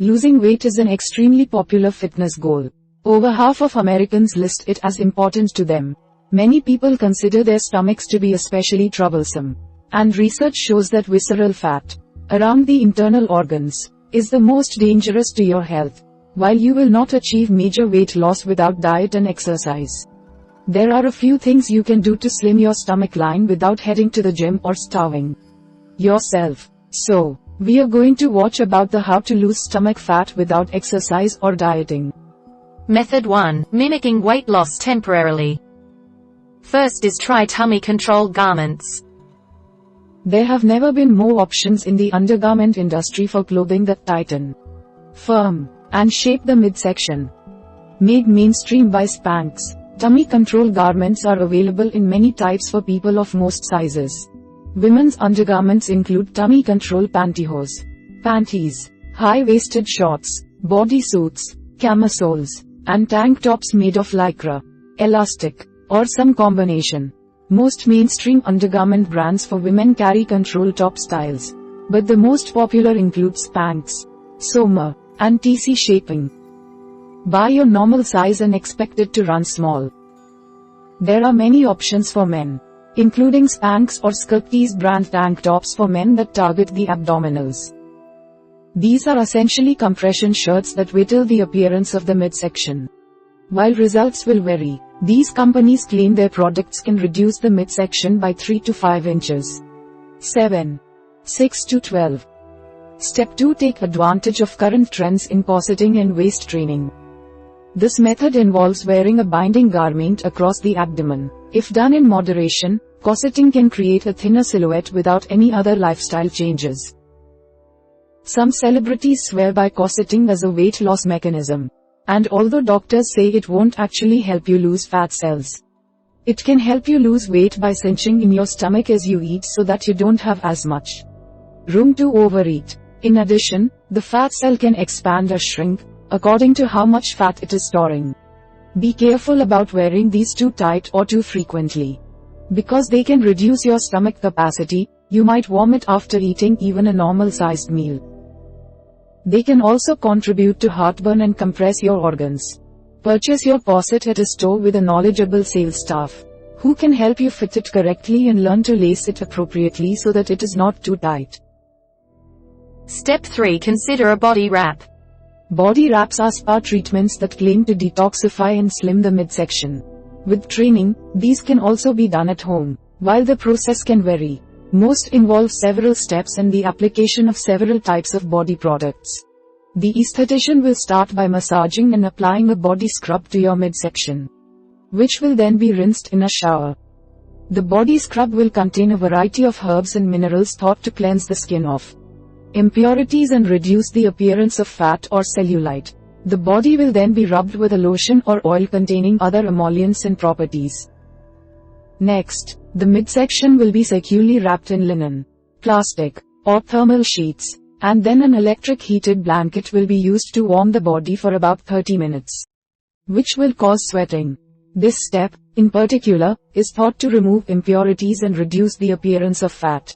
Losing weight is an extremely popular fitness goal. Over half of Americans list it as important to them. Many people consider their stomachs to be especially troublesome. And research shows that visceral fat, around the internal organs, is the most dangerous to your health. While you will not achieve major weight loss without diet and exercise, there are a few things you can do to slim your stomach line without heading to the gym or starving yourself. So, we are going to watch about the how to lose stomach fat without exercise or dieting. Method 1. Mimicking weight loss temporarily. First is try tummy control garments. There have never been more options in the undergarment industry for clothing that tighten, firm, and shape the midsection. Made mainstream by Spanx, tummy control garments are available in many types for people of most sizes. Women's undergarments include tummy control pantyhose, panties, high-waisted shorts, bodysuits, camisoles, and tank tops made of lycra, elastic, or some combination. Most mainstream undergarment brands for women carry control top styles, but the most popular include Spanx, Soma, and TC Shaping. Buy your normal size and expect it to run small. There are many options for men, including Spanx or Sculptease brand tank tops for men that target the abdominals. These are essentially compression shirts that whittle the appearance of the midsection. While results will vary, these companies claim their products can reduce the midsection by 3 to 5 inches. 7. 6 to 12. Step 2. Take advantage of current trends in corseting and waist training. This method involves wearing a binding garment across the abdomen. If done in moderation, corseting can create a thinner silhouette without any other lifestyle changes. Some celebrities swear by corseting as a weight loss mechanism. And although doctors say it won't actually help you lose fat cells, it can help you lose weight by cinching in your stomach as you eat so that you don't have as much room to overeat. In addition, the fat cell can expand or shrink, according to how much fat it is storing. Be careful about wearing these too tight or too frequently. Because they can reduce your stomach capacity, you might vomit after eating even a normal-sized meal. They can also contribute to heartburn and compress your organs. Purchase your corset at a store with a knowledgeable sales staff, who can help you fit it correctly and learn to lace it appropriately so that it is not too tight. Step 3. Consider a body wrap. Body wraps are spa treatments that claim to detoxify and slim the midsection. With training, these can also be done at home. While the process can vary, most involve several steps and the application of several types of body products. The esthetician will start by massaging and applying a body scrub to your midsection, which will then be rinsed in a shower. The body scrub will contain a variety of herbs and minerals thought to cleanse the skin of impurities and reduce the appearance of fat or cellulite. The body will then be rubbed with a lotion or oil containing other emollients and properties. Next, the midsection will be securely wrapped in linen, plastic, or thermal sheets, and then an electric heated blanket will be used to warm the body for about 30 minutes, which will cause sweating. This step, in particular, is thought to remove impurities and reduce the appearance of fat.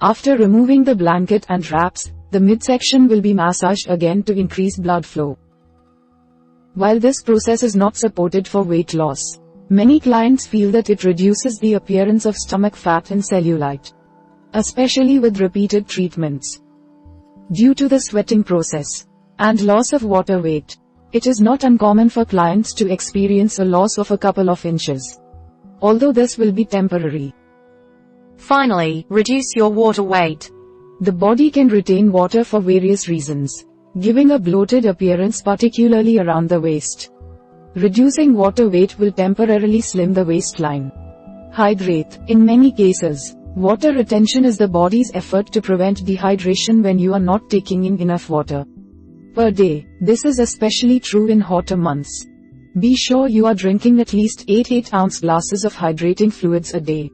After removing the blanket and wraps, the midsection will be massaged again to increase blood flow. While this process is not supported for weight loss, many clients feel that it reduces the appearance of stomach fat and cellulite, especially with repeated treatments. Due to the sweating process and loss of water weight, it is not uncommon for clients to experience a loss of a couple of inches, although this will be temporary. Finally, reduce your water weight. The body can retain water for various reasons, giving a bloated appearance particularly around the waist. Reducing water weight will temporarily slim the waistline. Hydrate. In many cases, water retention is the body's effort to prevent dehydration when you are not taking in enough water per day. This is especially true in hotter months. Be sure you are drinking at least 8 8-ounce glasses of hydrating fluids a day,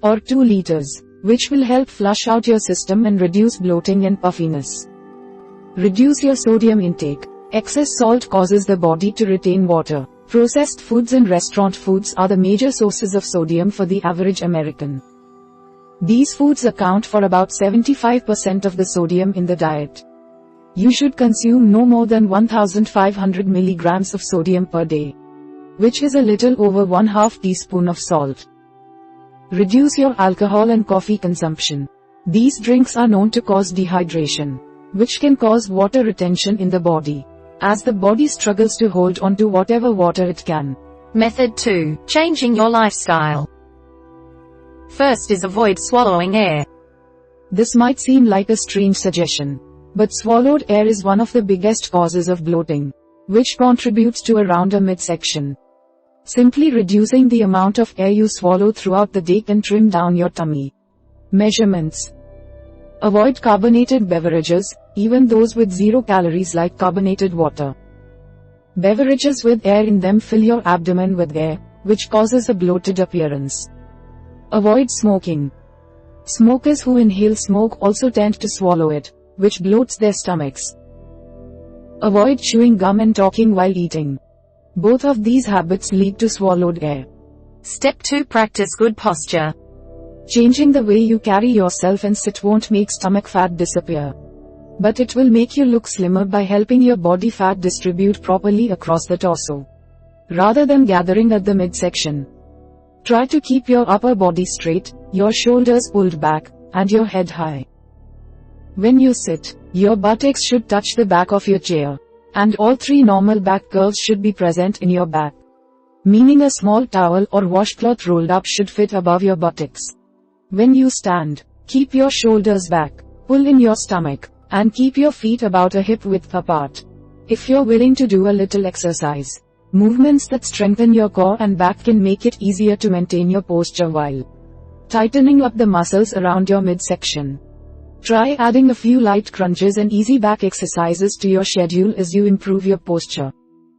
or 2 liters, which will help flush out your system and reduce bloating and puffiness. Reduce your sodium intake. Excess salt causes the body to retain water. Processed foods and restaurant foods are the major sources of sodium for the average American. These foods account for about 75% of the sodium in the diet. You should consume no more than 1500 milligrams of sodium per day, which is a little over 1/2 teaspoon of salt. Reduce your alcohol and coffee consumption. These drinks are known to cause dehydration, which can cause water retention in the body, as the body struggles to hold on to whatever water it can. Method 2. Changing your lifestyle. First is avoid swallowing air. This might seem like a strange suggestion, but swallowed air is one of the biggest causes of bloating, which contributes to around a midsection. Simply reducing the amount of air you swallow throughout the day can trim down your tummy. Measurements. Avoid carbonated beverages, even those with 0 calories like carbonated water. Beverages with air in them fill your abdomen with air, which causes a bloated appearance. Avoid smoking. Smokers who inhale smoke also tend to swallow it, which bloats their stomachs. Avoid chewing gum and talking while eating. Both of these habits lead to swallowed air. Step 2. Practice good posture. Changing the way you carry yourself and sit won't make stomach fat disappear, but it will make you look slimmer by helping your body fat distribute properly across the torso, rather than gathering at the midsection. Try to keep your upper body straight, your shoulders pulled back, and your head high. When you sit, your buttocks should touch the back of your chair, and all 3 normal back curves should be present in your back, meaning a small towel or washcloth rolled up should fit above your buttocks. When you stand, keep your shoulders back, pull in your stomach, and keep your feet about a hip width apart. If you're willing to do a little exercise, movements that strengthen your core and back can make it easier to maintain your posture while tightening up the muscles around your midsection. Try adding a few light crunches and easy back exercises to your schedule as you improve your posture.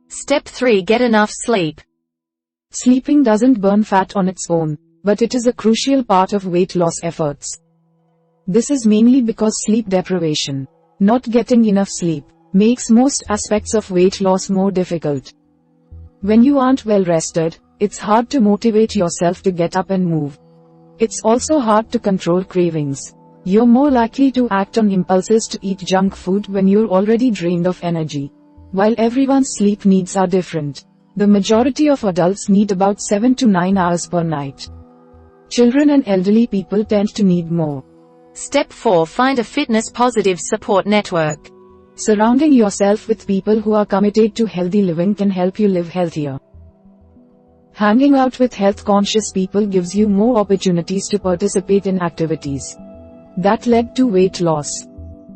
Step 3. Get enough sleep. Sleeping doesn't burn fat on its own, but it is a crucial part of weight loss efforts. This is mainly because sleep deprivation, not getting enough sleep, makes most aspects of weight loss more difficult. When you aren't well rested, it's hard to motivate yourself to get up and move. It's also hard to control cravings. You're more likely to act on impulses to eat junk food when you're already drained of energy. While everyone's sleep needs are different, the majority of adults need about 7 to 9 hours per night. Children and elderly people tend to need more. Step 4. Find a fitness-positive support network. Surrounding yourself with people who are committed to healthy living can help you live healthier. Hanging out with health-conscious people gives you more opportunities to participate in activities that led to weight loss.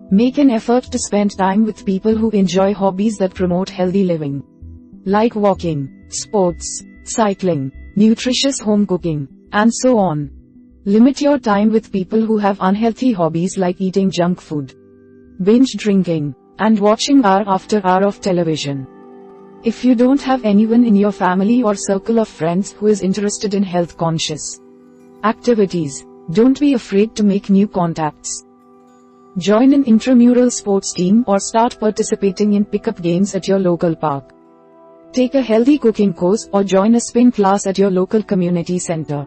Make an effort to spend time with people who enjoy hobbies that promote healthy living, like walking, sports, cycling, nutritious home cooking, and so on. Limit your time with people who have unhealthy hobbies like eating junk food, binge drinking, and watching hour after hour of television. If you don't have anyone in your family or circle of friends who is interested in health-conscious activities, don't be afraid to make new contacts. Join an intramural sports team or start participating in pickup games at your local park. Take a healthy cooking course or join a spin class at your local community center.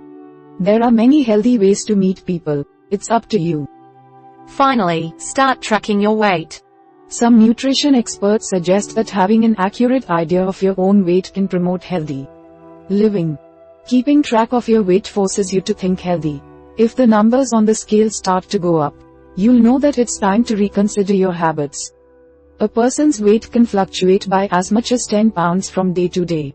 There are many healthy ways to meet people. It's up to you. Finally, start tracking your weight. Some nutrition experts suggest that having an accurate idea of your own weight can promote healthy living. Keeping track of your weight forces you to think healthy. If the numbers on the scale start to go up, you'll know that it's time to reconsider your habits. A person's weight can fluctuate by as much as 10 pounds from day to day.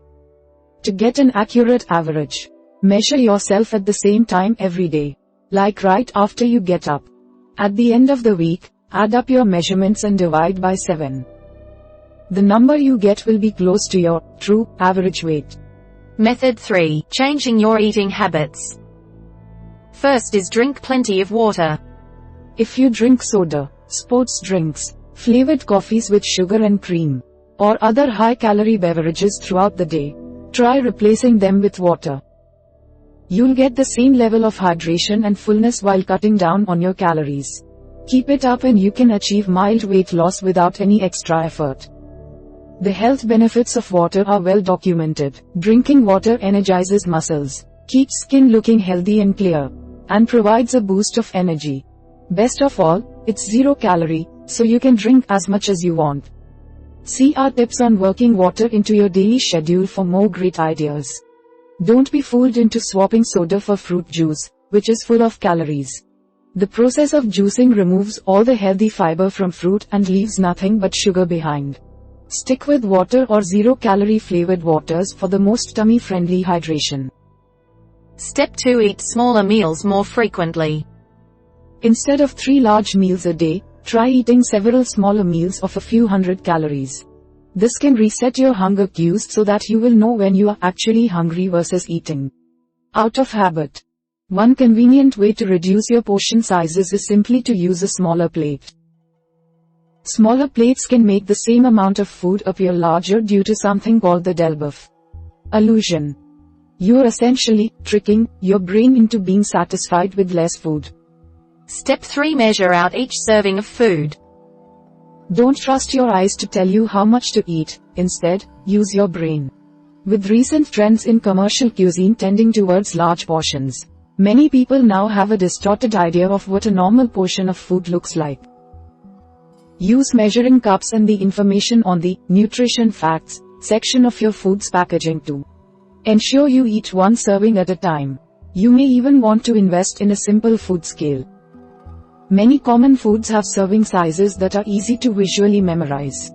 To get an accurate average, measure yourself at the same time every day, like right after you get up. At the end of the week, add up your measurements and divide by 7. The number you get will be close to your true average weight. Method 3. Changing your eating habits. First is drink plenty of water. If you drink soda, sports drinks, flavored coffees with sugar and cream, or other high-calorie beverages throughout the day, try replacing them with water. You'll get the same level of hydration and fullness while cutting down on your calories. Keep it up and you can achieve mild weight loss without any extra effort. The health benefits of water are well documented. Drinking water energizes muscles, keeps skin looking healthy and clear, and provides a boost of energy. Best of all, it's 0 calorie, so you can drink as much as you want. See our tips on working water into your daily schedule for more great ideas. Don't be fooled into swapping soda for fruit juice, which is full of calories. The process of juicing removes all the healthy fiber from fruit and leaves nothing but sugar behind. Stick with water or zero-calorie flavored waters for the most tummy-friendly hydration. Step 2. Eat smaller meals more frequently. Instead of 3 large meals a day, try eating several smaller meals of a few hundred calories. This can reset your hunger cues so that you will know when you are actually hungry versus eating out of habit. One convenient way to reduce your portion sizes is simply to use a smaller plate. Smaller plates can make the same amount of food appear larger due to something called the Delboeuf illusion. You're essentially tricking your brain into being satisfied with less food. Step 3. Measure out each serving of food. Don't trust your eyes to tell you how much to eat, instead, use your brain. With recent trends in commercial cuisine tending towards large portions, many people now have a distorted idea of what a normal portion of food looks like. Use measuring cups and the information on the nutrition facts section of your food's packaging to ensure you eat one serving at a time. You may even want to invest in a simple food scale. Many common foods have serving sizes that are easy to visually memorize.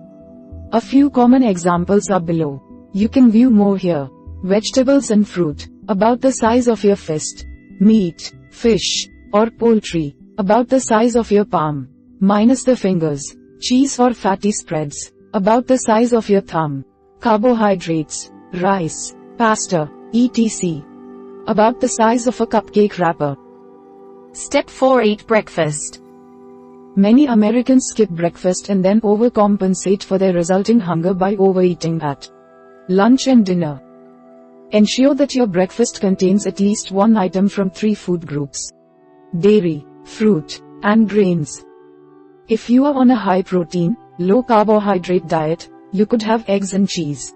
A few common examples are below. You can view more here. Vegetables and fruit, about the size of your fist. Meat, fish, or poultry, about the size of your palm, minus the fingers. Cheese or fatty spreads, about the size of your thumb. Carbohydrates, rice, pasta, etc. about the size of a cupcake wrapper. Step 4. Eat breakfast. Many Americans skip breakfast and then overcompensate for their resulting hunger by overeating at lunch and dinner. Ensure that your breakfast contains at least one item from 3 food groups: dairy, fruit, and grains. If you are on a high-protein, low-carbohydrate diet, you could have eggs and cheese.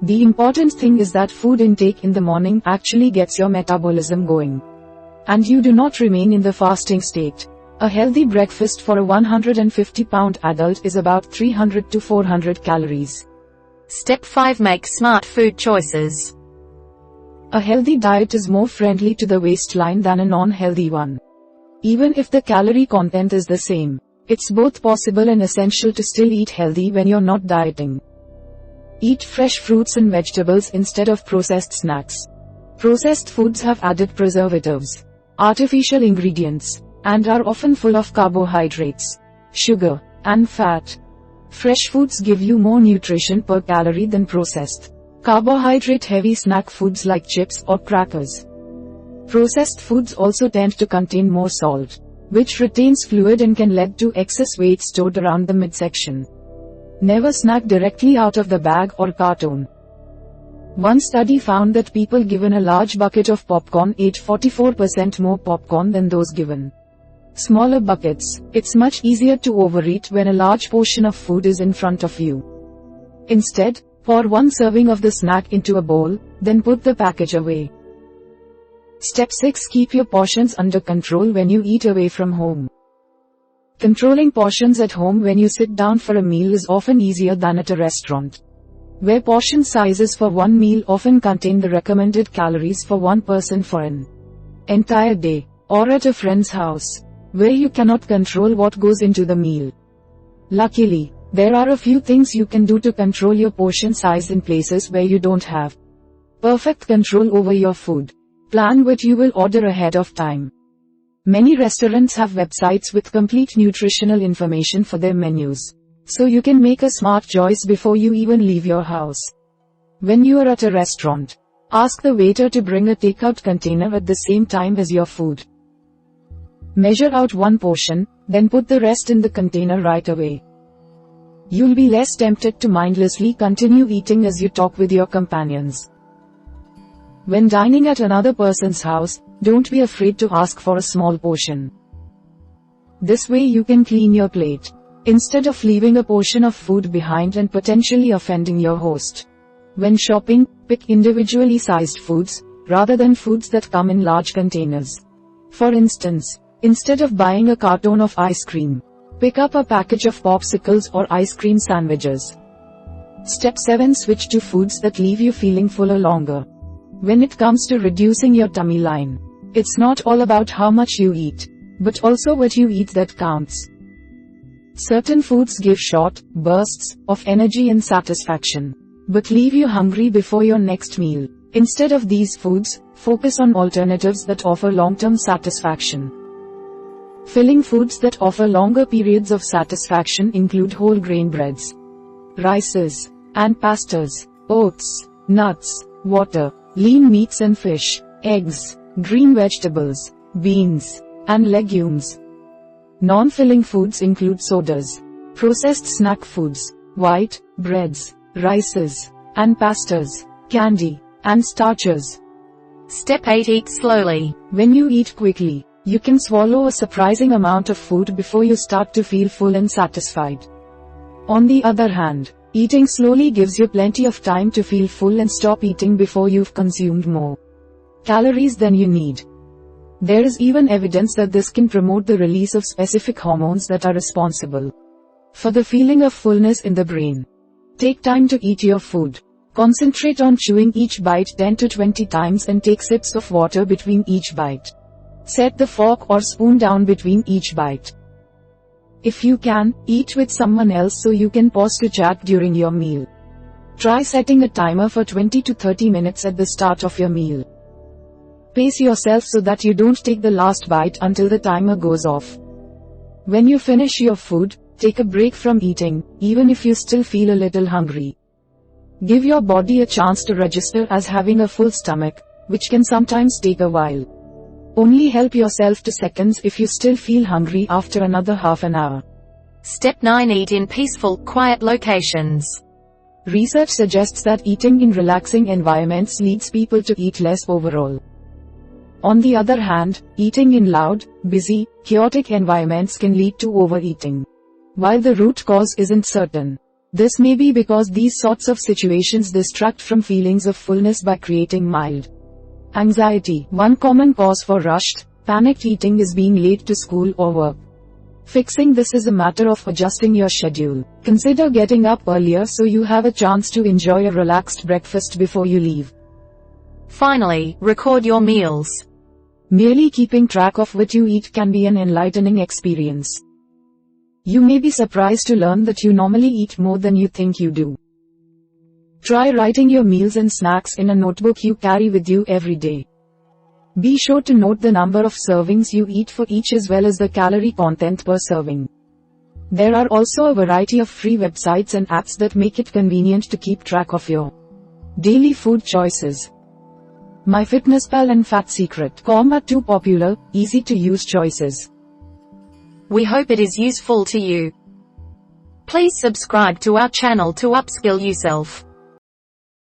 The important thing is that food intake in the morning actually gets your metabolism going, and you do not remain in the fasting state. A healthy breakfast for a 150-pound adult is about 300 to 400 calories. Step 5. Make smart food choices. A healthy diet is more friendly to the waistline than a non-healthy one. Even if the calorie content is the same, it's both possible and essential to still eat healthy when you're not dieting. Eat fresh fruits and vegetables instead of processed snacks. Processed foods have added preservatives, artificial ingredients, and are often full of carbohydrates, sugar, and fat. Fresh foods give you more nutrition per calorie than processed, carbohydrate-heavy snack foods like chips or crackers. Processed foods also tend to contain more salt, which retains fluid and can lead to excess weight stored around the midsection. Never snack directly out of the bag or carton. One study found that people given a large bucket of popcorn ate 44% more popcorn than those given smaller buckets. It's much easier to overeat when a large portion of food is in front of you. Instead, pour one serving of the snack into a bowl, then put the package away. Step 6. Keep your portions under control when you eat away from home. Controlling portions at home when you sit down for a meal is often easier than at a restaurant, where portion sizes for one meal often contain the recommended calories for one person for an entire day, or at a friend's house, where you cannot control what goes into the meal. Luckily, there are a few things you can do to control your portion size in places where you don't have perfect control over your food. Plan what you will order ahead of time. Many restaurants have websites with complete nutritional information for their menus, so you can make a smart choice before you even leave your house. When you are at a restaurant, ask the waiter to bring a takeout container at the same time as your food. Measure out one portion, then put the rest in the container right away. You'll be less tempted to mindlessly continue eating as you talk with your companions. When dining at another person's house, don't be afraid to ask for a small portion. This way you can clean your plate, instead of leaving a portion of food behind and potentially offending your host. When shopping, pick individually sized foods, rather than foods that come in large containers. For instance, instead of buying a carton of ice cream, Pick up a package of popsicles or ice cream sandwiches. Step 7. Switch to foods that leave you feeling fuller longer. When it comes to reducing your tummy line, it's not all about how much you eat, but also what you eat that counts. Certain foods give short bursts of energy and satisfaction, but leave you hungry before your next meal. Instead of these foods, focus on alternatives that offer long-term satisfaction. Filling foods that offer longer periods of satisfaction include whole grain breads, rices, and pastas, oats, nuts, water, lean meats and fish, eggs, green vegetables, beans, and legumes. Non-filling foods include sodas, processed snack foods, white breads, rices, and pastas, candy, and starches. Step 8. Eat slowly. When you eat quickly, you can swallow a surprising amount of food before you start to feel full and satisfied. On the other hand, eating slowly gives you plenty of time to feel full and stop eating before you've consumed more calories than you need. There is even evidence that this can promote the release of specific hormones that are responsible for the feeling of fullness in the brain. Take time to eat your food. Concentrate on chewing each bite 10 to 20 times and take sips of water between each bite. Set the fork or spoon down between each bite. If you can, eat with someone else so you can pause to chat during your meal. Try setting a timer for 20 to 30 minutes at the start of your meal. Pace yourself so that you don't take the last bite until the timer goes off. When you finish your food, take a break from eating, even if you still feel a little hungry. Give your body a chance to register as having a full stomach, which can sometimes take a while. Only help yourself to seconds if you still feel hungry after another half an hour. Step 9. Eat in peaceful, quiet locations. Research suggests that eating in relaxing environments leads people to eat less overall. On the other hand, eating in loud, busy, chaotic environments can lead to overeating. While the root cause isn't certain, this may be because these sorts of situations distract from feelings of fullness by creating mild anxiety. One common cause for rushed, panicked eating is being late to school or work. Fixing this is a matter of adjusting your schedule. Consider getting up earlier so you have a chance to enjoy a relaxed breakfast before you leave. Finally, record your meals. Merely keeping track of what you eat can be an enlightening experience. You may be surprised to learn that you normally eat more than you think you do. Try writing your meals and snacks in a notebook you carry with you every day. Be sure to note the number of servings you eat for each as well as the calorie content per serving. There are also a variety of free websites and apps that make it convenient to keep track of your daily food choices. MyFitnessPal and FatSecret.com are two popular, easy-to-use choices. We hope it is useful to you. Please subscribe to our channel to upskill yourself.